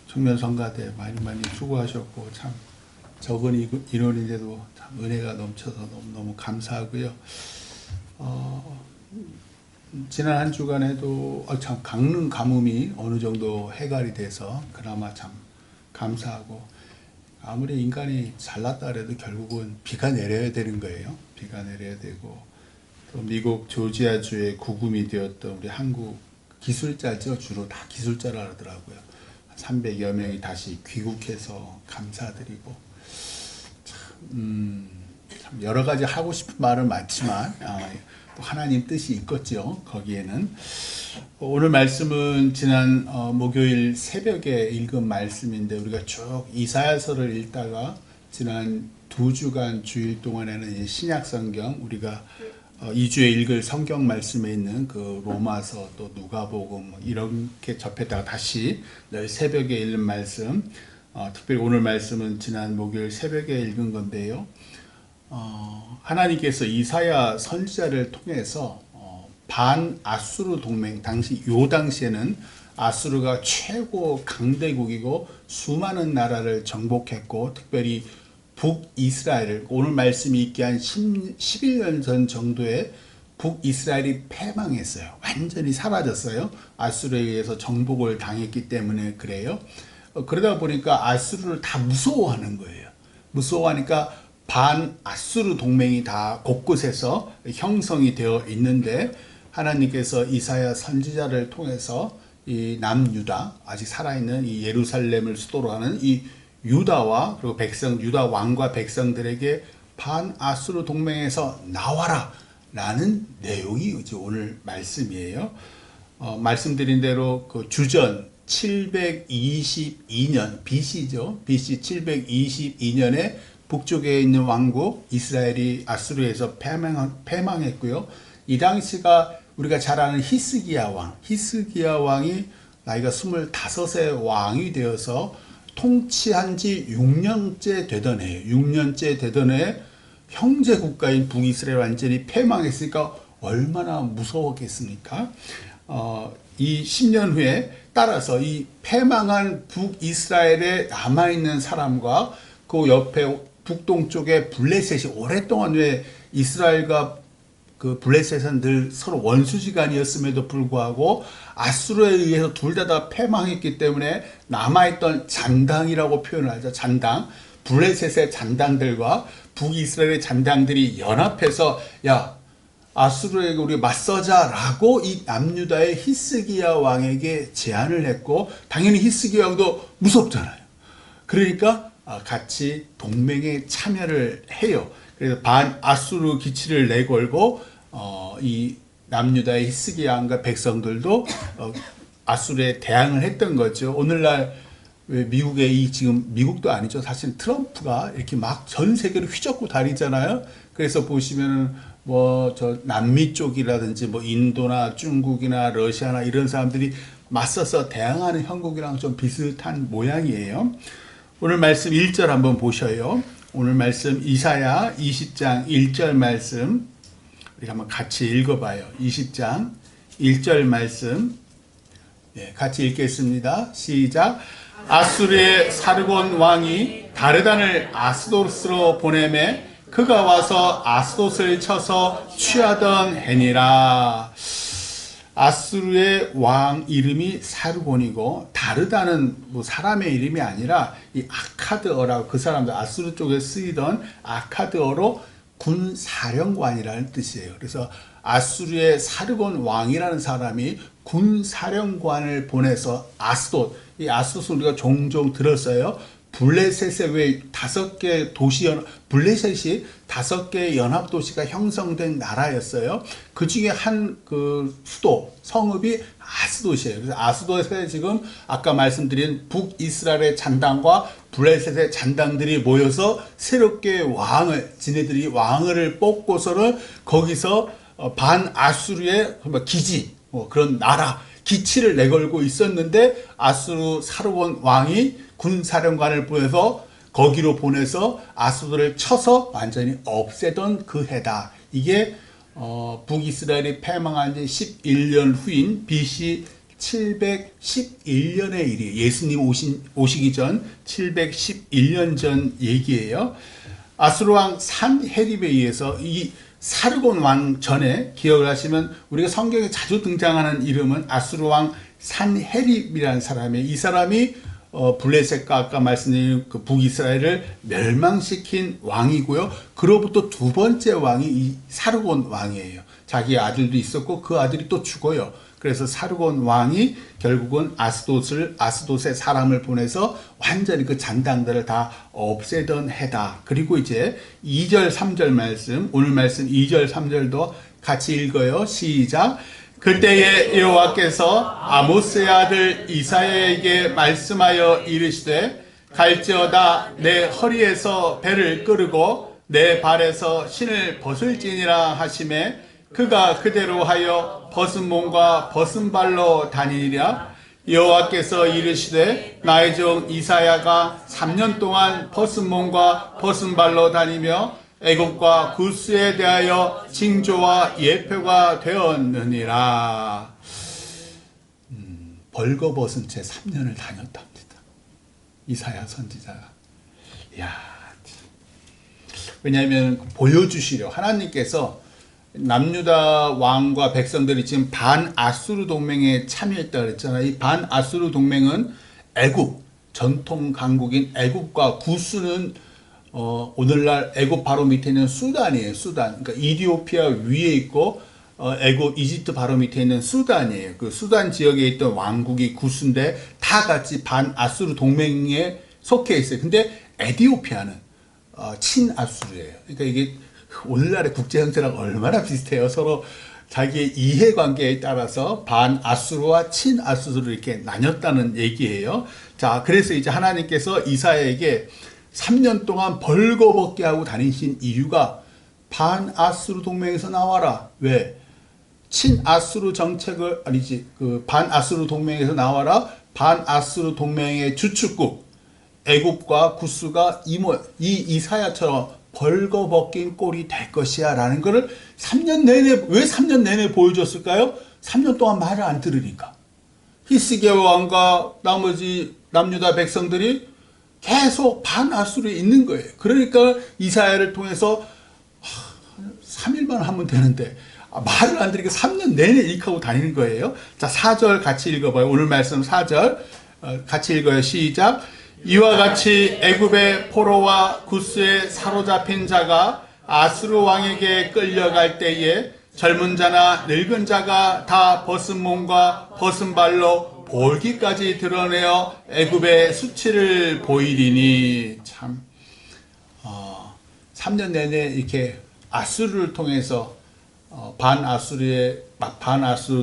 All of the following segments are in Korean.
청년성가대 많이 수고하셨고, 참 적은 인원인데도 참 은혜가 넘쳐서 너무너무 감사하고요. 지난 한 주간에도 참 강릉 가뭄이 어느 정도 해결이 돼서 그나마 참 감사하고, 아무리 인간이 잘났다 그래도 결국은 비가 내려야 되는 거예요. 비가 내려야 되고, 또 미국 조지아주의 구금이 되었던 우리 한국 기술자죠. 주로 다 기술자라 하더라고요. 300여 명이 다시 귀국해서 감사드리고, 참 여러 가지 하고 싶은 말은 많지만 또 하나님 뜻이 있겠죠. 거기에는 오늘 말씀은 지난 목요일 새벽에 읽은 말씀인데, 우리가 쭉 이사야서를 읽다가 지난 2주간 주일 동안에는 신약 성경, 우리가 2주에 읽을 성경 말씀에 있는 그 로마서 또 누가복음 이렇게 접했다가 다시 늘 새벽에 읽는 말씀, 특별히 오늘 말씀은 지난 목요일 새벽에 읽은 건데요. 하나님께서 이사야 선지자를 통해서 반아수르 동맹, 요 당시에는 아수르가 최고 강대국이고 수많은 나라를 정복했고, 특별히 북이스라엘을, 오늘 말씀이 있게 한 11년 전 정도에 북이스라엘이 패망했어요. 완전히 사라졌어요. 아수르에 의해서 정복을 당했기 때문에 그래요. 그러다 보니까 아수르를 다 무서워하는 거예요. 무서워하니까 반아수르 동맹이 다 곳곳에서 형성이 되어 있는데, 하나님께서 이사야 선지자를 통해서 이 남유다, 아직 살아있는 이 예루살렘을 수도로 하는 이 유다와 그리고 유다 왕과 백성들에게 반아수르 동맹에서 나와라 라는 내용이 이제 오늘 말씀이에요. 말씀드린 대로 그 주전 722년 BC죠. BC 722년에 북쪽에 있는 왕국 이스라엘이 아수르에서 패망했고요. 이 당시가 우리가 잘 아는 히스기야 왕이 나이가 25세 왕이 되어서 통치한 지 6년째 되던 해예요. 6년째 되던 해에 형제 국가인 북이스라엘 완전히 패망했으니까 얼마나 무서웠겠습니까? 이 10년 후에 따라서 이 패망한 북이스라엘에 남아있는 사람과 그 옆에 북동쪽에 블레셋이, 오랫동안 왜 이스라엘과 그 블레셋은 늘 서로 원수지간이었음에도 불구하고 아수르에 의해서 둘 다 패망했기 때문에 남아있던 잔당이라고 표현을 하죠. 잔당, 블레셋의 잔당들과 북이스라엘의 잔당들이 연합해서 야, 아수르에게 우리 맞서자라고 이 남유다의 히스기야 왕에게 제안을 했고, 당연히 히스기야 왕도 무섭잖아요. 그러니까 같이 동맹에 참여를 해요. 그래서 반아수르 기치를 내걸고 이 남유다의 히스기야 왕과 백성들도 아수르에 대항을 했던 거죠. 오늘날 미국의 지금 미국도 아니죠. 사실 트럼프가 이렇게 막 전 세계를 휘젓고 다니잖아요. 그래서 보시면은 뭐 저 남미 쪽이라든지 뭐 인도나 중국이나 러시아나 이런 사람들이 맞서서 대항하는 형국이랑 좀 비슷한 모양이에요. 오늘 말씀 1절 한번 보셔요. 오늘 말씀 이사야 20장 1절 말씀 우리가 한번 같이 읽어봐요. 20장 1절 말씀 같이 읽겠습니다. 시작. 아수르의 사르곤 왕이 다르단을 아스도스로 보내매 그가 와서 아스돗을 쳐서 취하던 해니라. 아수르의 왕 이름이 사르곤이고, 다르다는 뭐 사람의 이름이 아니라 이 아카드어라고, 그 사람들 아수르 쪽에 쓰이던 아카드어로 군사령관이라는 뜻이에요. 그래서 아수르의 사르곤 왕이라는 사람이 군사령관을 보내서 아스돗, 이 아스돗은 우리가 종종 들었어요. 블레셋의 왜 5개 도시 블레셋이 5개의 연합도시가 형성된 나라였어요. 그 중에 한 그 수도, 성읍이 아스돗이에요. 그래서 아스돗에 지금 아까 말씀드린 북이스라엘의 잔당과 블레셋의 잔당들이 모여서 새롭게 지네들이 왕을 뽑고서는 거기서 반아수르의 기지, 그런 나라, 기치를 내걸고 있었는데, 아수르 사르곤 왕이 군사령관을 보내서 거기로 보내서 아수르를 쳐서 완전히 없애던 그 해다. 이게 북이스라엘이 패망한 지 11년 후인 BC 711년의 일이에요. 예수님 오시기 전 711년 전 얘기예요. 아수르 왕 산헤립에 의해서 이 사르곤 왕 전에 기억을 하시면 우리가 성경에 자주 등장하는 이름은 아수르 왕 산헤립이라는 사람이에요. 이 사람이 블레셋과 아까 말씀드린 그 북이스라엘을 멸망시킨 왕이고요. 그로부터 두 번째 왕이 이 사르곤 왕이에요. 자기 아들도 있었고 그 아들이 또 죽어요. 그래서 사르곤 왕이 결국은 아스돗에 사람을 보내서 완전히 그 잔당들을 다 없애던 해다. 그리고 이제 2절 3절 말씀, 오늘 말씀 2절 3절도 같이 읽어요. 시작. 그때에 여호와께서 아모스의 아들 이사야에게 말씀하여 이르시되 갈지어다 내 허리에서 배를 끄르고 내 발에서 신을 벗을지니라 하시매 그가 그대로 하여 벗은 몸과 벗은 발로 다니리라. 여호와께서 이르시되 나의 종 이사야가 3년 동안 벗은 몸과 벗은 발로 다니며 애굽과 구스에 대하여 징조와 예표가 되었느니라. 벌거벗은 채 3년을 다녔답니다. 이사야 선지자가. 이야, 왜냐하면 보여주시려 하나님께서 남유다 왕과 백성들이 지금 반아수르 동맹에 참여했다 그랬잖아요. 이 반아수르 동맹은 애굽, 전통 강국인 애굽과 구스는 오늘날 애굽 바로 밑에 있는 수단이에요. 수단. 그러니까 이디오피아 위에 있고 애굽, 이집트 바로 밑에 있는 수단이에요. 그 수단 지역에 있던 왕국이 구스인데 다 같이 반아수르 동맹에 속해 있어요. 근데 에티오피아는 친아수르예요. 그러니까 이게 오늘날의 국제 형태랑 얼마나 비슷해요. 서로 자기의 이해관계에 따라서 반아수르와 친아수르를 이렇게 나뉘었다는 얘기예요. 자, 그래서 이제 하나님께서 이사야에게 3년 동안 벌거벗게 하고 다니신 이유가 반아수르 동맹에서 나와라. 왜? 친아수르 정책을 그 반아수르 동맹에서 나와라. 반아수르 동맹의 주축국 애굽과 구스가 이 이사야처럼 벌거벗긴 꼴이 될 것이야 라는 것을 3년 내내, 왜 3년 내내 보여줬을까요? 3년 동안 말을 안 들으니까. 히스기야 왕과 나머지 남유다 백성들이 계속 반아수르에 있는 거예요. 그러니까 이사야를 통해서 3일만 하면 되는데 말을 안 들으니까 3년 내내 이렇게 하고 다니는 거예요. 자, 4절 같이 읽어봐요. 오늘 말씀 4절 같이 읽어요. 시작. 이와 같이 애굽의 포로와 구스에 사로잡힌 자가 아수르 왕에게 끌려갈 때에 젊은 자나 늙은 자가 다 벗은 몸과 벗은 발로 볼기까지 드러내어 애굽의 수치를 보이리니. 참 3년 내내 이렇게 아수르를 통해서 반아수르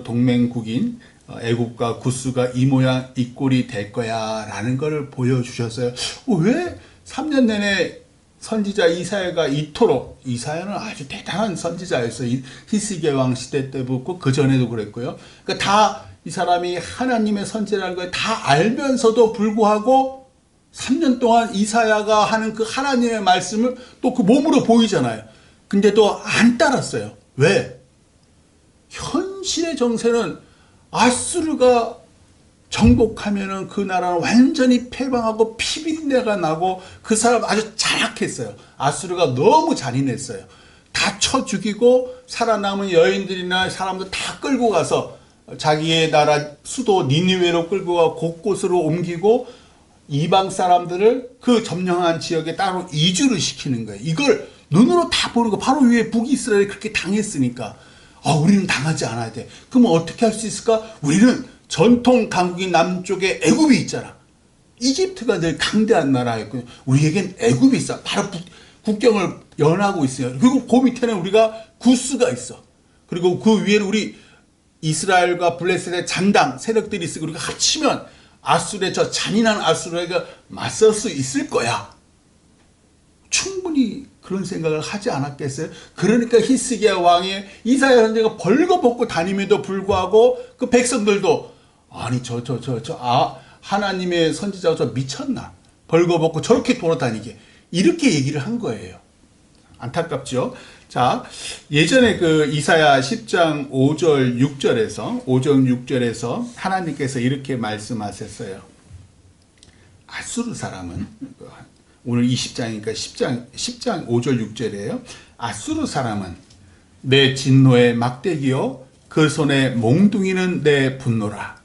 동맹국인 애굽과 구스가 이 모양 이 꼴이 될 거야 라는 것을 보여주셨어요. 왜 3년 내내 선지자 이사야가 이토록, 이사야는 아주 대단한 선지자였어요. 히스기야 왕 시대 때부터 그 전에도 그랬고요. 그러니까 다 이 사람이 하나님의 선지라는 걸 다 알면서도 불구하고 3년 동안 이사야가 하는 그 하나님의 말씀을 또 그 몸으로 보이잖아요. 근데도 안 따랐어요. 왜? 현실의 정세는 아수르가 정복하면은 그 나라는 완전히 패방하고 피비린내가 나고 그 사람 아주 잔악했어요. 아수르가 너무 잔인했어요. 다 쳐 죽이고 살아남은 여인들이나 사람들 다 끌고 가서 자기의 나라 수도 니느웨로 끌고 가 곳곳으로 옮기고 이방 사람들을 그 점령한 지역에 따로 이주를 시키는 거예요. 이걸 눈으로 다 보는 거. 바로 위에 북이스라엘이 그렇게 당했으니까 우리는 당하지 않아야 돼. 그러면 어떻게 할 수 있을까? 우리는 전통 강국인 남쪽에 애굽이 있잖아. 이집트가 늘 강대한 나라였거든요. 우리에겐 애굽이 있어. 바로 국경을 연하고 있어요. 그리고 그 밑에는 우리가 구스가 있어. 그리고 그 위에는 우리 이스라엘과 블레셋의 잔당 세력들이 있으고 우리가 합치면 아수르의 저 잔인한 아수르에게 맞설 수 있을 거야. 충분히 그런 생각을 하지 않았겠어요? 그러니까 히스기야 왕이 이사야 선지자가 벌거벗고 다님에도 불구하고 그 백성들도 아니 하나님의 선지자가 저 미쳤나? 벌거벗고 저렇게 돌아다니게 이렇게 얘기를 한 거예요. 안타깝죠? 자, 예전에 그 이사야 10장 5절 6절에서 하나님께서 이렇게 말씀하셨어요. 아수르 사람은, 오늘 20장이니까 10장 5절 6절이에요. 아수르 사람은 내 진노의 막대기요, 그 손에 몽둥이는 내 분노라.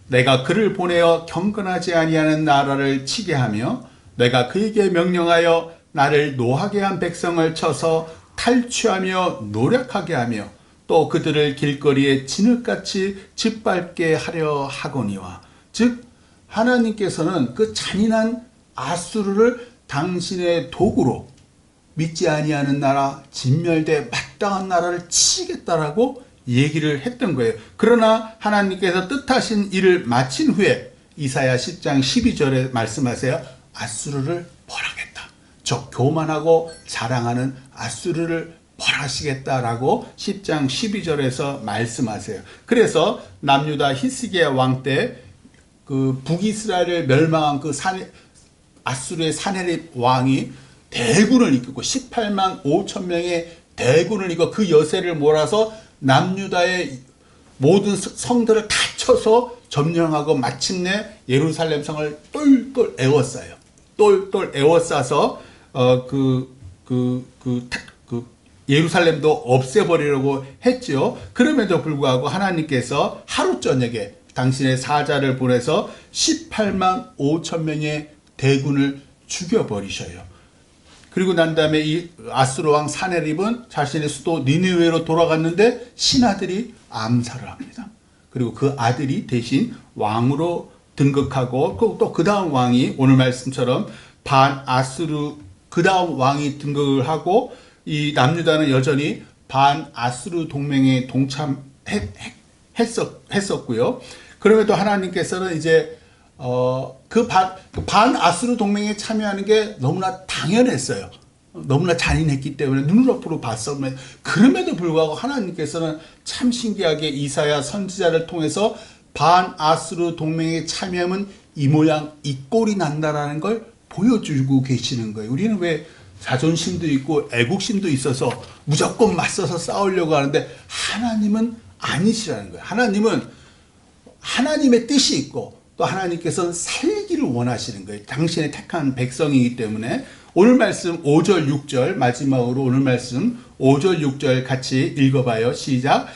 내가 그를 보내어 경건하지 아니하는 나라를 치게 하며 내가 그에게 명령하여 나를 노하게 한 백성을 쳐서 탈취하며 노력하게 하며 또 그들을 길거리에 진흙같이 짓밟게 하려 하거니와. 즉 하나님께서는 그 잔인한 아수르를 당신의 도구로 믿지 아니하는 나라, 진멸대 마땅한 나라를 치겠다라고 얘기를 했던 거예요. 그러나 하나님께서 뜻하신 일을 마친 후에 이사야 10장 12절에 말씀하세요. 아수르를 벌하겠다. 저 교만하고 자랑하는 아수르를 벌하시겠다라고 10장 12절에서 말씀하세요. 그래서 남유다 히스기야 왕 때 그 북이스라엘을 멸망한 그 아수르의 사네립 왕이 대군을 이끌고 18만 5천 명의 대군을 이끌고 그 여세를 몰아서 남유다의 모든 성들을 다 쳐서 점령하고 마침내 예루살렘 성을 똘똘 에워싸요. 똘똘 에워싸서 예루살렘도 없애버리려고 했죠. 그럼에도 불구하고 하나님께서 하루 저녁에 당신의 사자를 보내서 18만 5천 명의 대군을 죽여버리셔요. 그리고 난 다음에 이 아수르 왕 사네립은 자신의 수도 니느웨로 돌아갔는데 신하들이 암살을 합니다. 그리고 그 아들이 대신 왕으로 등극하고 또 그 다음 왕이 오늘 말씀처럼 반아수르 그 다음 왕이 등극을 하고 이 남유다는 여전히 반아수르 동맹에 동참했었고요. 그럼에도 하나님께서는 이제 그 반아수르 동맹에 참여하는 게 너무나 당연했어요. 너무나 잔인했기 때문에 눈으로 봤었는데 그럼에도 불구하고 하나님께서는 참 신기하게 이사야 선지자를 통해서 반아수르 동맹에 참여하면 이 모양 이 꼴이 난다라는 걸 보여주고 계시는 거예요. 우리는 왜 자존심도 있고 애국심도 있어서 무조건 맞서서 싸우려고 하는데 하나님은 아니시라는 거예요. 하나님은 하나님의 뜻이 있고 또 하나님께서는 살기를 원하시는 거예요. 당신의 택한 백성이기 때문에 오늘 말씀 5절 6절 마지막으로 오늘 말씀 5절 6절 같이 읽어봐요. 시작.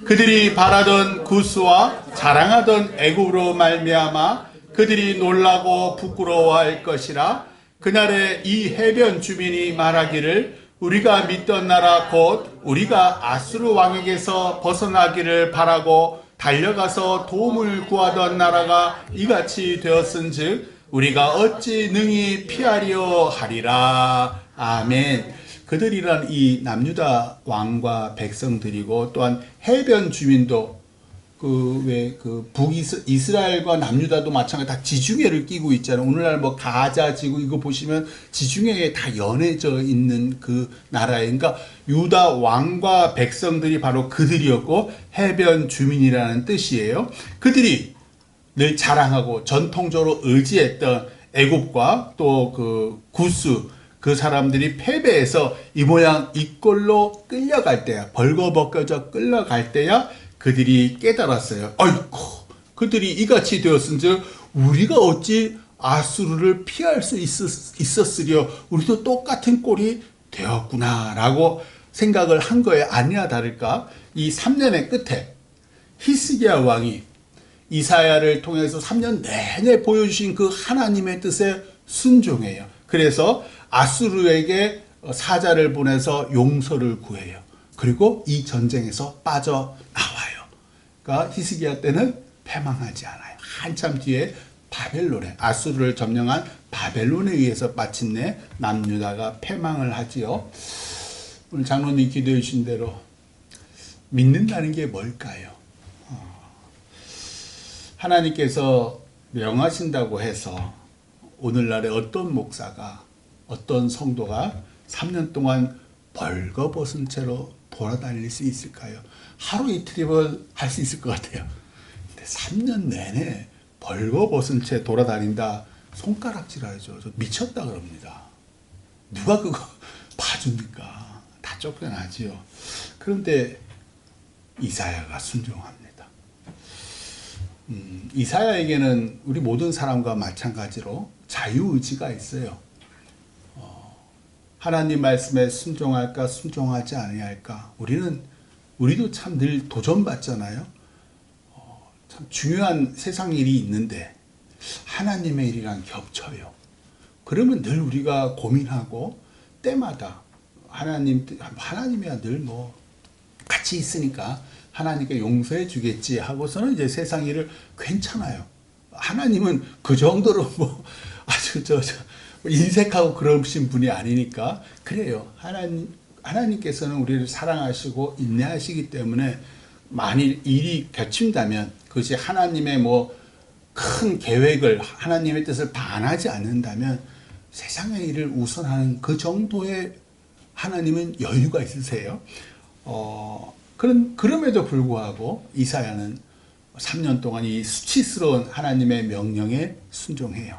그들이 바라던 구스와 자랑하던 애굽으로 말미암아 그들이 놀라고 부끄러워할 것이라. 그날에 이 해변 주민이 말하기를 우리가 믿던 나라 곧 우리가 아수르 왕에게서 벗어나기를 바라고 달려가서 도움을 구하던 나라가 이같이 되었은즉 우리가 어찌 능히 피하려 하리라. 아멘. 그들이란 이 남유다 왕과 백성들이고 또한 해변 주민도 북이스라엘과 남유다도 마찬가지 다 지중해를 끼고 있잖아요. 오늘날 뭐 가자 지구 이거 보시면 지중해에 다 연해져 있는 그 나라예요. 그러니까 유다 왕과 백성들이 바로 그들이었고 해변 주민이라는 뜻이에요. 그들이 늘 자랑하고 전통적으로 의지했던 애굽과 또 그 구스 그 사람들이 패배해서 이 모양 이 꼴로 끌려갈 때야 벌거벗겨져 끌려갈 때야 그들이 깨달았어요. 아이고, 그들이 이같이 되었은즉 우리가 어찌 아수르를 피할 수 있었으려 우리도 똑같은 꼴이 되었구나라고 생각을 한 거예요. 아니나 다를까 이 3년의 끝에 히스기야 왕이 이사야를 통해서 3년 내내 보여주신 그 하나님의 뜻에 순종해요. 그래서 아수르에게 사자를 보내서 용서를 구해요. 그리고 이 전쟁에서 빠져나와요. 그러니까 히스기야 때는 패망하지 않아요. 한참 뒤에 바벨론에 아수르를 점령한 바벨론에 의해서 마침내 남유다가 패망을 하지요. 오늘 장로님 기도해 주신 대로 믿는다는 게 뭘까요? 하나님께서 명하신다고 해서 오늘날에 어떤 목사가 어떤 성도가 3년 동안 벌거벗은 채로 돌아다닐 수 있을까요? 하루 이틀이면 할 수 있을 것 같아요. 근데 3년 내내 벌거벗은 채 돌아다닌다. 손가락질하죠. 저 미쳤다 그럽니다. 누가 그거 봐줍니까? 다 쫓겨나지요. 그런데 이사야가 순종합니다. 이사야에게는 우리 모든 사람과 마찬가지로 자유의지가 있어요. 하나님 말씀에 순종할까 순종하지 아니할까. 우리도 참 늘 도전받잖아요. 참 중요한 세상 일이 있는데 하나님의 일이랑 겹쳐요. 그러면 늘 우리가 고민하고 때마다 하나님이야 늘 뭐 같이 있으니까 하나님께 용서해 주겠지 하고서는 이제 세상 일을 괜찮아요. 하나님은 그 정도로 뭐 아주 인색하고 그러신 분이 아니니까 그래요. 하나님께서는 우리를 사랑하시고 인내하시기 때문에 만일 일이 겹친다면 그것이 하나님의 뭐 큰 계획을 하나님의 뜻을 반하지 않는다면 세상의 일을 우선하는 그 정도의 하나님은 여유가 있으세요. 그럼에도 불구하고 이사야는 3년 동안 이 수치스러운 하나님의 명령에 순종해요.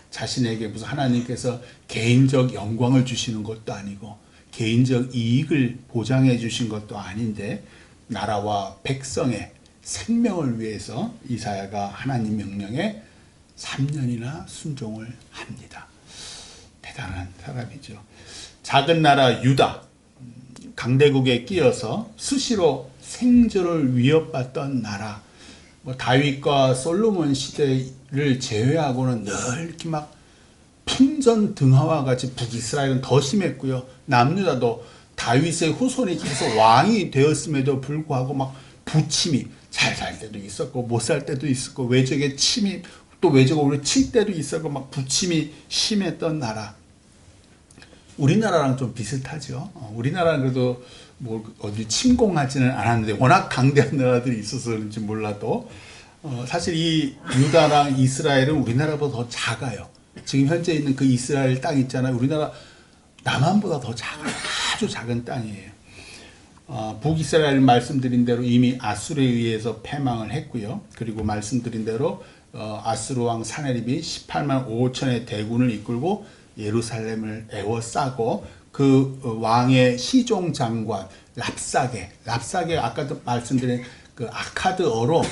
자신에게 무슨 하나님께서 개인적 영광을 주시는 것도 아니고 개인적 이익을 보장해 주신 것도 아닌데 나라와 백성의 생명을 위해서 이사야가 하나님 명령에 3년이나 순종을 합니다. 대단한 사람이죠. 작은 나라 유다, 강대국에 끼어서 수시로 생존을 위협받던 나라, 뭐 다윗과 솔로몬 시대를 제외하고는 늘 이렇게 막 풍전등화와 같이 북이스라엘은 더 심했고요. 남유다도 다윗의 후손이 계속 왕이 되었음에도 불구하고 막 부침이 잘 살 때도 있었고 못 살 때도 있었고 외적의 침이 또 외적으로 칠 때도 있었고 막 부침이 심했던 나라. 우리나라랑 좀 비슷하죠. 우리나라는 그래도 뭐 어디 침공하지는 않았는데 워낙 강대한 나라들이 있어서 그런지 몰라도 사실 이 유다랑 이스라엘은 우리나라보다 더 작아요. 지금 현재 있는 그 이스라엘 땅 있잖아요. 우리나라 남한보다 더 작아요. 아주 작은 땅이에요. 북이스라엘 말씀드린 대로 이미 아수르에 의해서 패망을 했고요. 그리고 말씀드린 대로 아수르 왕 사네립이 18만 5천의 대군을 이끌고 예루살렘을 에워싸고 그 왕의 시종 장관 랍사게 아까도 말씀드린 그 아카드어로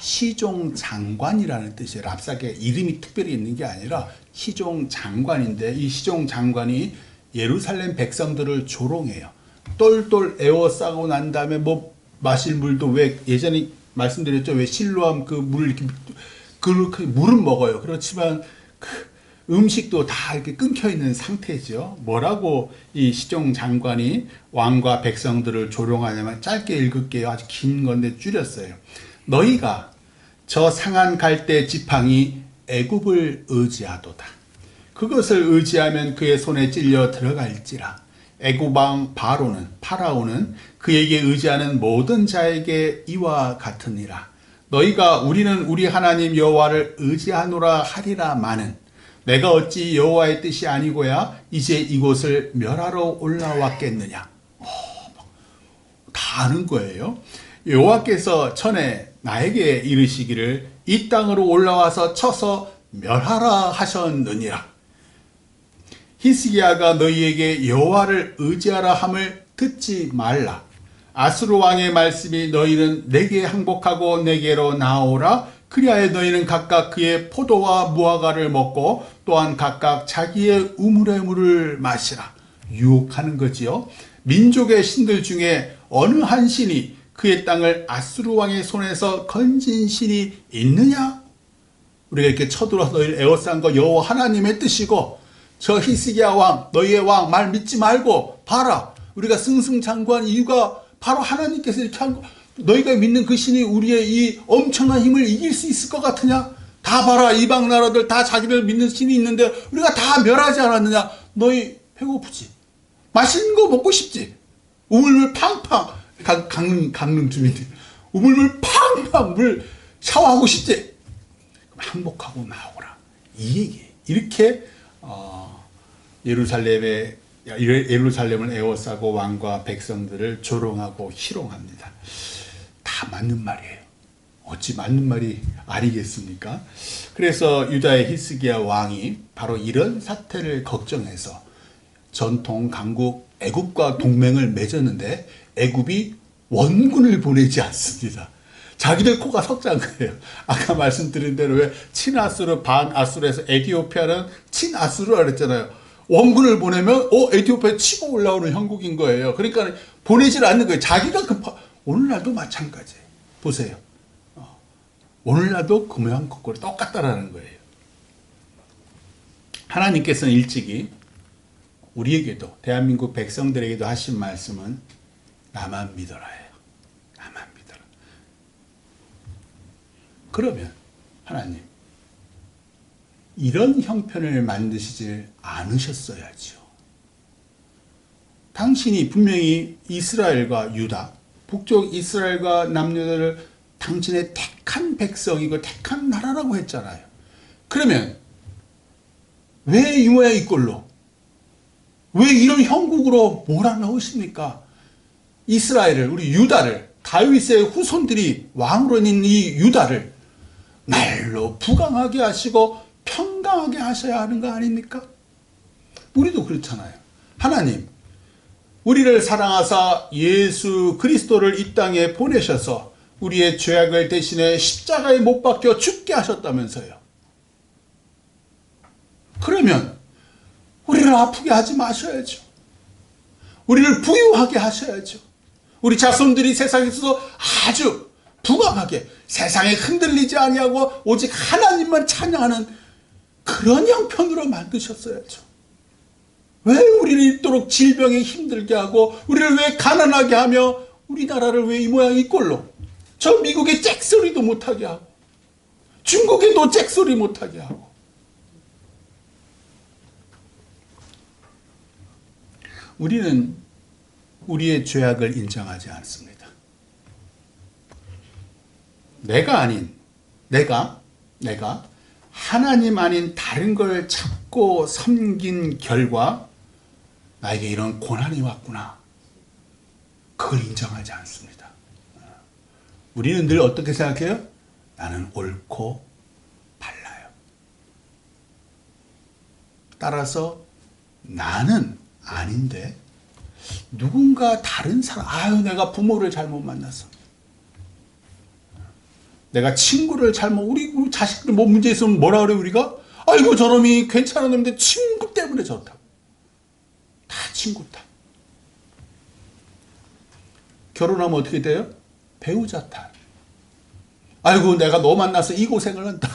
시종 장관이라는 뜻이에요. 랍사게 이름이 특별히 있는 게 아니라 시종 장관인데 이 시종 장관이 예루살렘 백성들을 조롱해요. 똘똘 에워싸고 난 다음에 뭐 마실 물도 왜 예전에 말씀드렸죠. 왜 실로암 그 물을 이렇게 그렇게 물은 먹어요. 그렇지만 그 음식도 다 이렇게 끊겨 있는 상태죠. 뭐라고 이 시종 장관이 왕과 백성들을 조롱하냐면 짧게 읽을게요. 아주 긴 건데 줄였어요. 너희가 저 상한 갈대 지팡이 애굽을 의지하도다. 그것을 의지하면 그의 손에 찔려 들어갈지라. 애굽 왕 파라오는 그에게 의지하는 모든 자에게 이와 같으니라. 너희가 우리는 우리 하나님 여호와를 의지하노라 하리라마는 내가 어찌 여호와의 뜻이 아니고야 이제 이곳을 멸하러 올라왔겠느냐. 다 아는 거예요. 여호와께서 전에 나에게 이르시기를 이 땅으로 올라와서 쳐서 멸하라 하셨느니라. 히스기야가 너희에게 여호와를 의지하라 함을 듣지 말라. 아수르 왕의 말씀이 너희는 내게 항복하고 내게로 나오라. 그리하여 너희는 각각 그의 포도와 무화과를 먹고 또한 각각 자기의 우물의 물을 마시라. 유혹하는 거지요. 민족의 신들 중에 어느 한 신이 그의 땅을 아수르 왕의 손에서 건진 신이 있느냐? 우리가 이렇게 쳐들어서 너희를 에워싼 거 여호와 하나님의 뜻이고 저 히스기야 왕 너희의 왕 말 믿지 말고 봐라. 우리가 승승장구한 이유가 바로 하나님께서 이렇게 한 거. 너희가 믿는 그 신이 우리의 이 엄청난 힘을 이길 수 있을 것 같으냐? 다 봐라. 이방 나라들 다 자기들 믿는 신이 있는데 우리가 다 멸하지 않았느냐? 너희 배고프지? 맛있는 거 먹고 싶지? 우물물 팡팡. 강릉 주민들 우물물 팡팡 물 샤워하고 싶지? 항복하고 나오라. 이 얘기예요. 이렇게 예루살렘을 에워싸고 왕과 백성들을 조롱하고 희롱합니다. 다 맞는 말이에요. 어찌 맞는 말이 아니겠습니까? 그래서 유다의 히스기야 왕이 바로 이런 사태를 걱정해서 전통 강국 애굽과 동맹을 맺었는데 애굽이 원군을 보내지 않습니다. 자기들 코가 석자인 거예요. 아까 말씀드린 대로 왜 친아수르, 반아수르에서 에티오피아는 친아수르라 그랬잖아요. 원군을 보내면 에티오피아에 치고 올라오는 형국인 거예요. 그러니까 보내질 않는 거예요. 자기가 오늘날도 마찬가지예요. 보세요. 오늘날도 그 모양 그 꼴이 똑같다라는 거예요. 하나님께서는 일찍이 우리에게도 대한민국 백성들에게도 하신 말씀은 나만 믿어라예요. 나만 믿어라. 그러면 하나님 이런 형편을 만드시지 않으셨어야죠. 당신이 분명히 이스라엘과 유다, 북쪽 이스라엘과 남유다를 당신의 택한 백성이고 택한 나라라고 했잖아요. 그러면 왜 이 모양 이 꼴로? 왜 이런 형국으로 몰아넣으십니까? 이스라엘을, 우리 유다를, 다윗의 후손들이 왕으로 있는 이 유다를 날로 부강하게 하시고 평강하게 하셔야 하는 거 아닙니까? 우리도 그렇잖아요. 하나님, 우리를 사랑하사 예수 그리스도를 이 땅에 보내셔서 우리의 죄악을 대신해 십자가에 못 박혀 죽게 하셨다면서요. 그러면 우리를 아프게 하지 마셔야죠. 우리를 부유하게 하셔야죠. 우리 자손들이 세상에서 아주 부강하게 세상에 흔들리지 아니하고 오직 하나님만 찬양하는 그런 형편으로 만드셨어야죠. 왜 우리를 이토록 질병에 힘들게 하고 우리를 왜 가난하게 하며 우리나라를 왜 이 모양 이 꼴로 저 미국에 잭소리도 못하게 하고 중국에도 잭소리 못하게 하고 우리는 우리의 죄악을 인정하지 않습니다. 내가 하나님 아닌 다른 걸 찾고 섬긴 결과 나에게 이런 고난이 왔구나. 그걸 인정하지 않습니다. 우리는 늘 어떻게 생각해요? 나는 옳고 발라요. 따라서 나는 아닌데 누군가 다른 사람, 내가 부모를 잘못 만났어. 내가 친구를 우리 자식들 뭐 문제 있으면 뭐라 그래 우리가? 아이고 저놈이 괜찮은 놈인데 친구 때문에 저렇다고. 다 친구 탓. 결혼하면 어떻게 돼요? 배우자 탓. 아이고 내가 너 만나서 이 고생을 한다.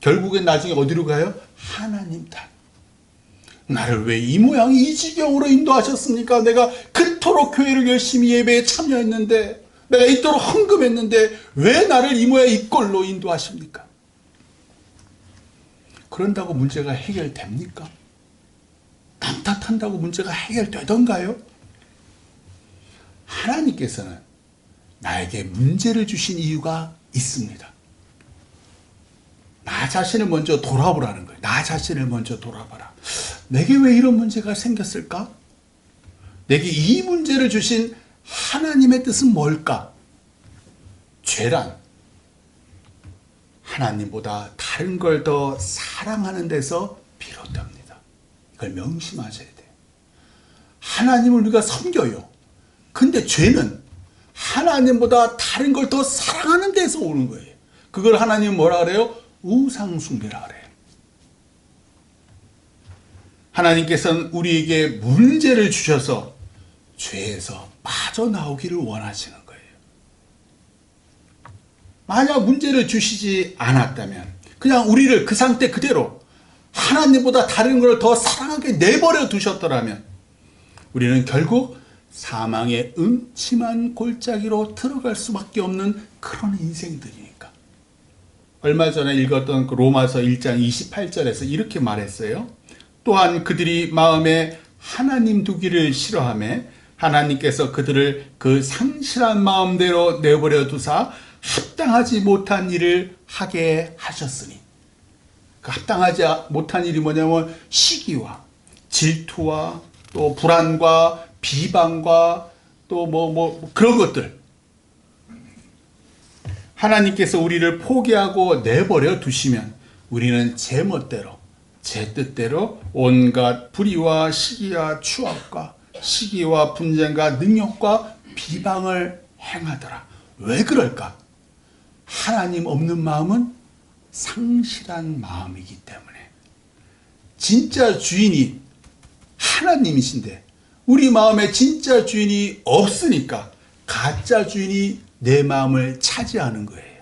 결국엔 나중에 어디로 가요? 하나님 탓. 나를 왜 이 모양 이 지경으로 인도하셨습니까? 내가 그토록 교회를 열심히 예배에 참여했는데 내가 이토록 헌금했는데 왜 나를 이 모양 이 꼴로 인도하십니까? 그런다고 문제가 해결됩니까? 남 탓한다고 문제가 해결되던가요? 하나님께서는 나에게 문제를 주신 이유가 있습니다. 나 자신을 먼저 돌아보라는 거예요. 나 자신을 먼저 돌아봐라. 내게 왜 이런 문제가 생겼을까? 내게 이 문제를 주신 하나님의 뜻은 뭘까? 죄란 하나님보다 다른 걸 더 사랑하는 데서 비롯됩니다. 이걸 명심하셔야 돼요. 하나님을 우리가 섬겨요. 근데 죄는 하나님보다 다른 걸 더 사랑하는 데서 오는 거예요. 그걸 하나님은 뭐라 그래요? 우상숭배라 그래요. 하나님께서는 우리에게 문제를 주셔서 죄에서 빠져나오기를 원하시는 거예요. 만약 문제를 주시지 않았다면 그냥 우리를 그 상태 그대로 하나님보다 다른 걸 더 사랑하게 내버려 두셨더라면 우리는 결국 사망의 음침한 골짜기로 들어갈 수밖에 없는 그런 인생들이니까. 얼마 전에 읽었던 그 로마서 1장 28절에서 이렇게 말했어요. 또한 그들이 마음에 하나님 두기를 싫어하며 하나님께서 그들을 그 상실한 마음대로 내버려 두사 합당하지 못한 일을 하게 하셨으니, 그 합당하지 못한 일이 뭐냐면 시기와 질투와 또 불안과 비방과 또 그런 것들. 하나님께서 우리를 포기하고 내버려 두시면 우리는 제멋대로 제 뜻대로 온갖 불의와 시기와 추악과 시기와 분쟁과 능욕과 비방을 행하더라. 왜 그럴까? 하나님 없는 마음은 상실한 마음이기 때문에. 진짜 주인이 하나님이신데 우리 마음에 진짜 주인이 없으니까 가짜 주인이 내 마음을 차지하는 거예요.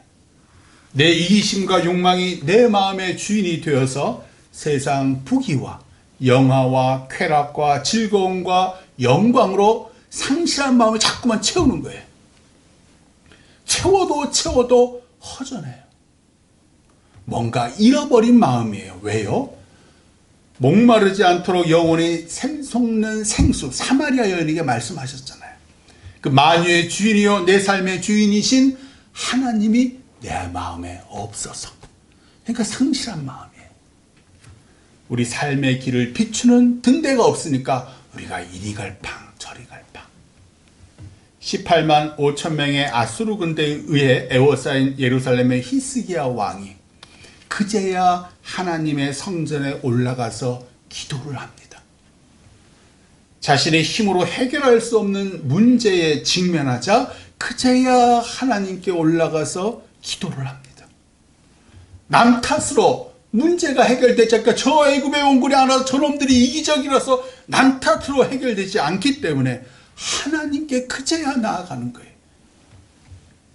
내 이기심과 욕망이 내 마음의 주인이 되어서 세상 부귀와 영화와 쾌락과 즐거움과 영광으로 상실한 마음을 자꾸만 채우는 거예요. 채워도 허전해요. 뭔가 잃어버린 마음이에요. 왜요? 목마르지 않도록 영원히 샘솟는 생수, 사마리아 여인에게 말씀하셨잖아요. 그 만유의 주인이요 내 삶의 주인이신 하나님이 내 마음에 없어서. 그러니까 상실한 마음이에요. 우리 삶의 길을 비추는 등대가 없으니까 우리가 이리 갈팡 저리 갈팡. 18만 5천 명의 아수르 군대에 의해 에워싸인 예루살렘의 히스기야 왕이 그제야 하나님의 성전에 올라가서 기도를 합니다. 자신의 힘으로 해결할 수 없는 문제에 직면하자 그제야 하나님께 올라가서 기도를 합니다. 남 탓으로 문제가 해결되지 않고 저 애굽의 원군이 하나 저놈들이 이기적이라서 남 탓으로 해결되지 않기 때문에 하나님께 그제야 나아가는 거예요.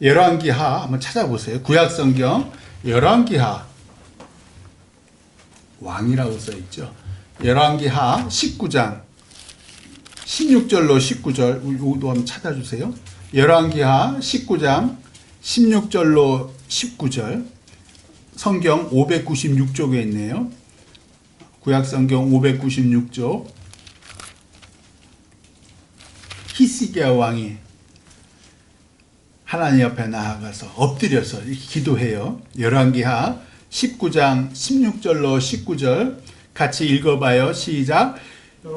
열왕기하 한번 찾아보세요. 구약성경 열왕기하 왕이라고 써있죠. 열왕기하 19장 16절로 19절 이것도 한번 찾아주세요. 열왕기하 19장 16절로 19절 성경 596쪽에 있네요. 구약성경 596쪽 히스기야 왕이 하나님 옆에 나아가서 엎드려서 기도해요. 열왕기하 19장 16절로 19절 같이 읽어봐요. 시작.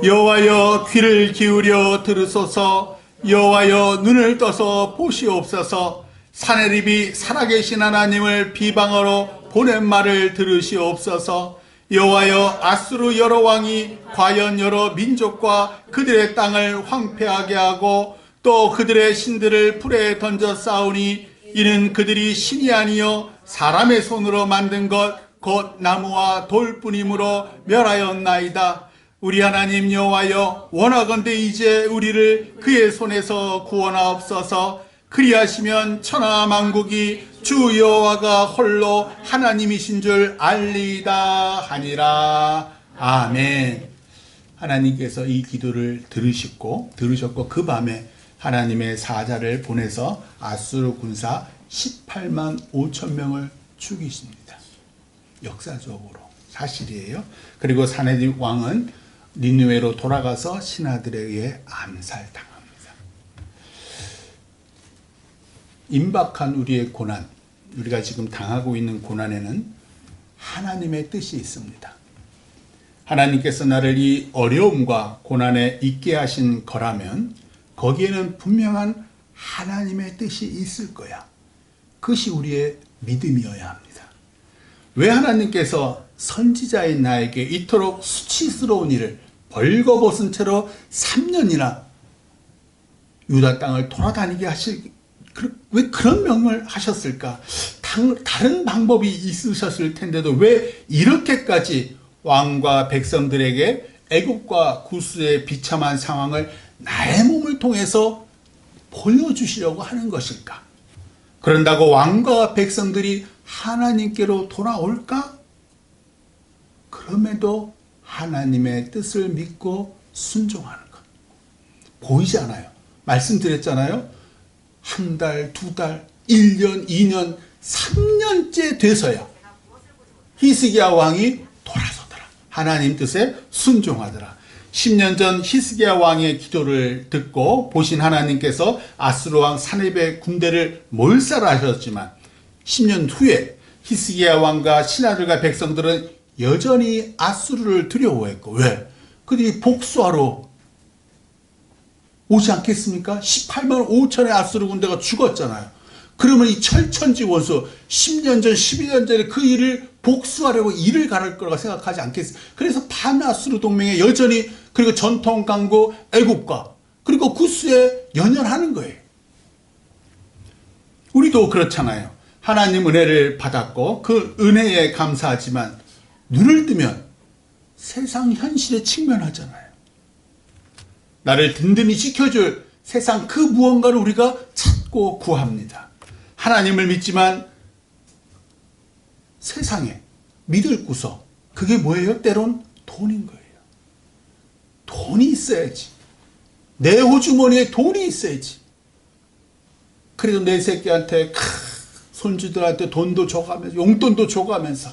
여호와여 귀를 기울여 들으소서. 여호와여 눈을 떠서 보시옵소서. 사내립이 살아계신 하나님을 비방하러 보낸 말을 들으시옵소서. 여호와여 아수르 여러 왕이 과연 여러 민족과 그들의 땅을 황폐하게 하고 또 그들의 신들을 불에 던져 싸우니 이는 그들이 신이 아니여 사람의 손으로 만든 것 곧 나무와 돌뿐이므로 멸하였나이다. 우리 하나님 여호와여 원하건대 이제 우리를 그의 손에서 구원하옵소서. 그리하시면 천하 만국이 주 여호와가 홀로 하나님이신 줄 알리이다 하니라. 아멘. 하나님께서 이 기도를 들으셨고 그 밤에 하나님의 사자를 보내서 아수르 군사 18만 5천 명을 죽이십니다. 역사적으로 사실이에요. 그리고 사내립 왕은 니느웨로 돌아가서 신하들에 의해 암살당합니다. 임박한 우리의 고난, 우리가 지금 당하고 있는 고난에는 하나님의 뜻이 있습니다. 하나님께서 나를 이 어려움과 고난에 있게 하신 거라면 거기에는 분명한 하나님의 뜻이 있을 거야. 그것이 우리의 믿음이어야 합니다. 왜 하나님께서 선지자인 나에게 이토록 수치스러운 일을 벌거벗은 채로 3년이나 유다 땅을 돌아다니게 왜 그런 명을 하셨을까? 다른 방법이 있으셨을 텐데도 왜 이렇게까지 왕과 백성들에게 애굽과 구스의 비참한 상황을 나의 몸을 통해서 보여주시려고 하는 것일까? 그런다고 왕과 백성들이 하나님께로 돌아올까? 그럼에도 하나님의 뜻을 믿고 순종하는 것. 보이지 않아요. 말씀드렸잖아요. 한 달, 두 달, 1년, 2년, 3년째 돼서야 히스기야 왕이 돌아서더라. 하나님 뜻에 순종하더라. 10년 전 히스기야 왕의 기도를 듣고 보신 하나님께서 아수르 왕 사네립의 군대를 몰살하셨지만 10년 후에 히스기야 왕과 신하들과 백성들은 여전히 아수르를 두려워했고, 왜? 그들이 복수하러 오지 않겠습니까? 18만 5천의 아수르 군대가 죽었잖아요. 그러면 이 철천지 원수 10년 전, 12년 전에 그 일을 복수하려고 이를 가를 거라고 생각하지 않겠어요? 그래서 반아수르 동맹에 여전히 그리고 전통 강국 애굽과 그리고 구스에 연연하는 거예요. 우리도 그렇잖아요. 하나님 은혜를 받았고 그 은혜에 감사하지만 눈을 뜨면 세상 현실에 직면하잖아요. 나를 든든히 지켜줄 세상 그 무언가를 우리가 찾고 구합니다. 하나님을 믿지만 세상에 믿을 구석, 그게 뭐예요? 때론 돈인 거예요. 돈이 있어야지. 내 호주머니에 돈이 있어야지. 그래도 내 새끼한테 손주들한테 돈도 줘가면서 용돈도 줘가면서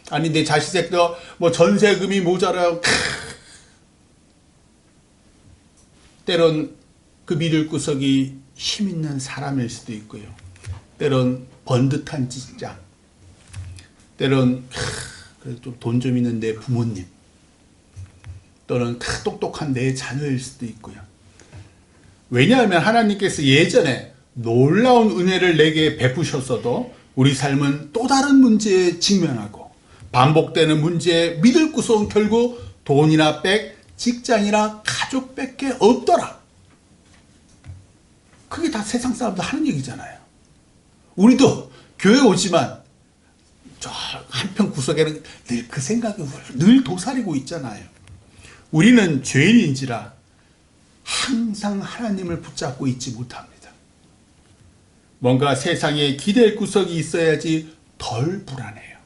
아니 내 자식 새끼도 뭐 전세금이 모자라요. 때론 그 믿을 구석이 힘 있는 사람일 수도 있고요. 때론 번듯한 직장, 때론 그래도 좀 돈 좀 있는 내 부모님, 또는 똑똑한 내 자녀일 수도 있고요. 왜냐하면 하나님께서 예전에 놀라운 은혜를 내게 베푸셨어도 우리 삶은 또 다른 문제에 직면하고 반복되는 문제에 믿을 구석은 결국 돈이나 직장이나 가족밖에 없더라. 그게 다 세상 사람들 하는 얘기잖아요. 우리도 교회 오지만 저 한편 구석에는 늘 그 생각이 늘 도사리고 있잖아요. 우리는 죄인인지라 항상 하나님을 붙잡고 있지 못합니다. 뭔가 세상에 기댈 구석이 있어야지 덜 불안해요.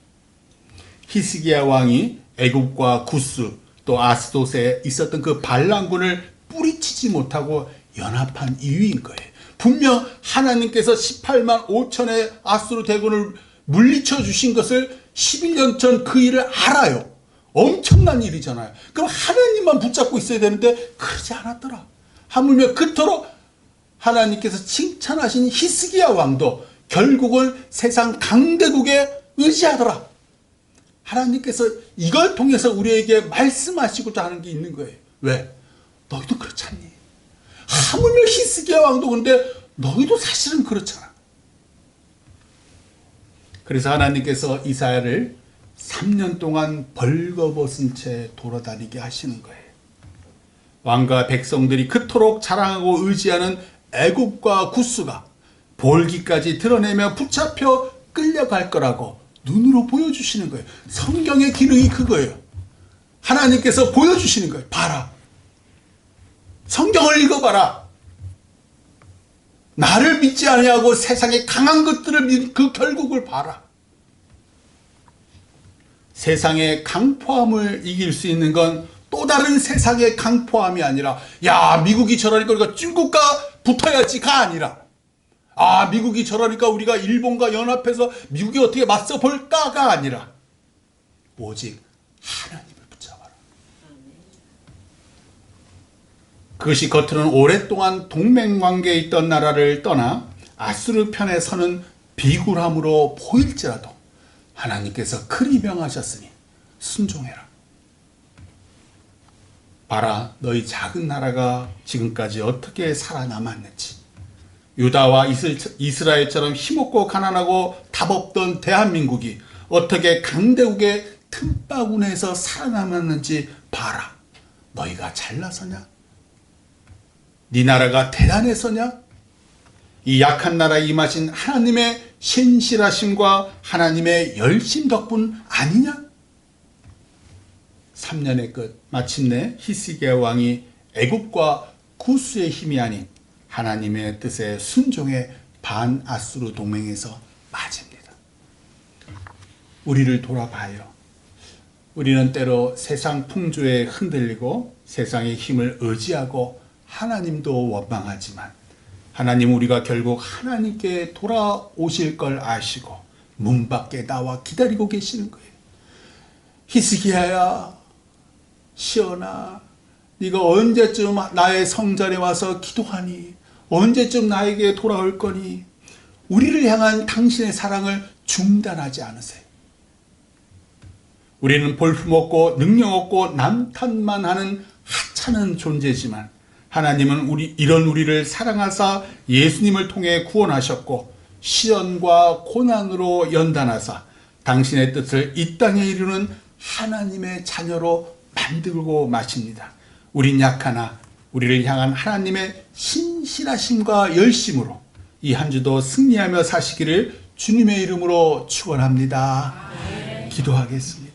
히스기야 왕이 애굽과 구스 또 아스돗에 있었던 그 반란군을 뿌리치지 못하고 연합한 이유인 거예요. 분명 하나님께서 18만 5천의 아수르 대군을 물리쳐 주신 것을 11년 전 그 일을 알아요. 엄청난 일이잖아요. 그럼 하나님만 붙잡고 있어야 되는데 그러지 않았더라. 하물며 그토록 하나님께서 칭찬하신 히스기야 왕도 결국은 세상 강대국에 의지하더라. 하나님께서 이걸 통해서 우리에게 말씀하시고자 하는 게 있는 거예요. 왜? 너희도 그렇지 않니? 하물며 히스기야 왕도 근데 너희도 사실은 그렇잖아. 그래서 하나님께서 이사야를 3년 동안 벌거벗은 채 돌아다니게 하시는 거예요. 왕과 백성들이 그토록 자랑하고 의지하는 애굽과 구스가 볼기까지 드러내며 붙잡혀 끌려갈 거라고 눈으로 보여주시는 거예요. 성경의 기능이 그거예요. 하나님께서 보여주시는 거예요. 봐라. 성경을 읽어봐라. 나를 믿지 아니하고 세상의 강한 것들을 믿는 그 결국을 봐라. 세상의 강포함을 이길 수 있는 건 또 다른 세상의 강포함이 아니라 야 미국이 저러니까 우리가 중국과 붙어야지가 아니라 아 미국이 저러니까 우리가 일본과 연합해서 미국이 어떻게 맞서 볼까가 아니라 오직 하나님을 붙잡아라. 그것이 겉으로는 오랫동안 동맹관계에 있던 나라를 떠나 아수르 편에 서는 비굴함으로 보일지라도 하나님께서 그리 명하셨으니 순종해라. 봐라, 너희 작은 나라가 지금까지 어떻게 살아남았는지. 유다와 이스라엘처럼 힘없고 가난하고 답 없던 대한민국이 어떻게 강대국의 틈바구니에서 살아남았는지 봐라. 너희가 잘나서냐? 네 나라가 대단해서냐? 이 약한 나라에 임하신 하나님의 신실하심과 하나님의 열심 덕분 아니냐? 3년의 끝 마침내 히스기야 왕이 애굽과 구스의 힘이 아닌 하나님의 뜻에 순종해 반아수르 동맹에서 빠집니다. 우리를 돌아봐요. 우리는 때로 세상 풍조에 흔들리고 세상의 힘을 의지하고 하나님도 원망하지만 하나님 우리가 결국 하나님께 돌아오실 걸 아시고 문 밖에 나와 기다리고 계시는 거예요. 히스기야야, 시온아, 네가 언제쯤 나의 성전에 와서 기도하니? 언제쯤 나에게 돌아올 거니? 우리를 향한 당신의 사랑을 중단하지 않으세요. 우리는 볼품없고 능력없고 남탓만 하는 하찮은 존재지만 하나님은 이런 우리를 사랑하사 예수님을 통해 구원하셨고 시련과 고난으로 연단하사 당신의 뜻을 이 땅에 이루는 하나님의 자녀로 만들고 마십니다. 우린 약하나 우리를 향한 하나님의 신실하심과 열심으로 이 한 주도 승리하며 사시기를 주님의 이름으로 축원합니다. 기도하겠습니다.